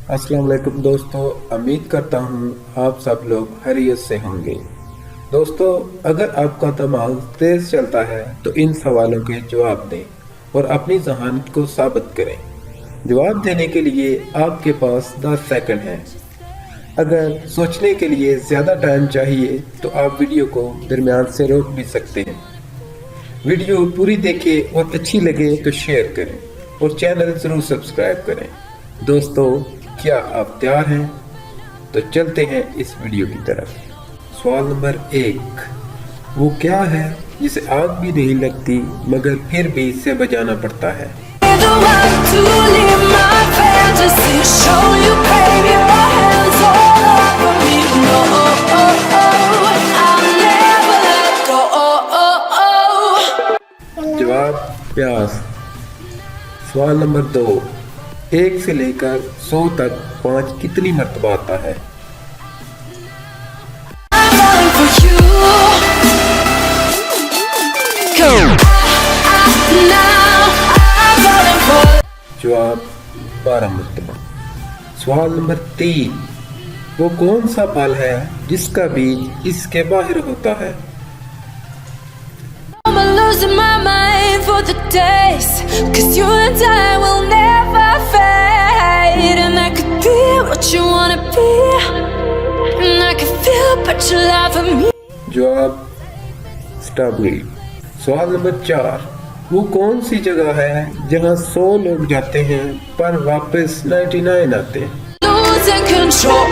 अस्सलाम वालेकुम दोस्तों, उम्मीद करता हूँ आप सब लोग खैरियत से होंगे। दोस्तों, अगर आपका दिमाग तेज चलता है तो इन सवालों के जवाब दें और अपनी जहानत को साबित करें। जवाब देने के लिए आपके पास 10 सेकंड हैं। अगर सोचने के लिए ज़्यादा टाइम चाहिए तो आप वीडियो को दरमियान से रोक भी सकते हैं। वीडियो पूरी देखें और अच्छी लगे तो शेयर करें और चैनल ज़रूर सब्सक्राइब करें। दोस्तों, क्या आप तैयार हैं? तो चलते हैं इस वीडियो की तरफ। सवाल नंबर 1, वो क्या है जिसे आग भी नहीं लगती मगर फिर भी इसे बजाना पड़ता है? जवाब प्यास। सवाल नंबर 2, 1 से लेकर 100 तक 5 कितनी मर्तबा आता है? जवाब 12 मर्तबा। सवाल नंबर 3, वो कौन सा फल है जिसका बीज इसके बाहर होता है? Losing my mind for the days, 'cause you and I will never fade. And I could be what you wanna be, and I can feel but you love me. जवाब स्ट्रॉबेरी। सवाल नंबर 4, वो कौन सी जगह है जहाँ 100 लोग जाते हैं पर वापस 99 आते हैं? Losing control,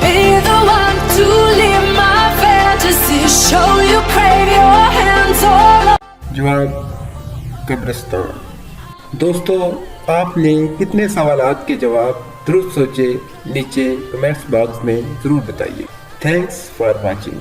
be the one to leave my fantasy, show you crave your hands all over. जवाब कब्रिस्तान। दोस्तों, आपने कितने सवालात के जवाब दुरुस्त सोचे नीचे कमेंट्स बॉक्स में ज़रूर बताइए। Thanks for watching.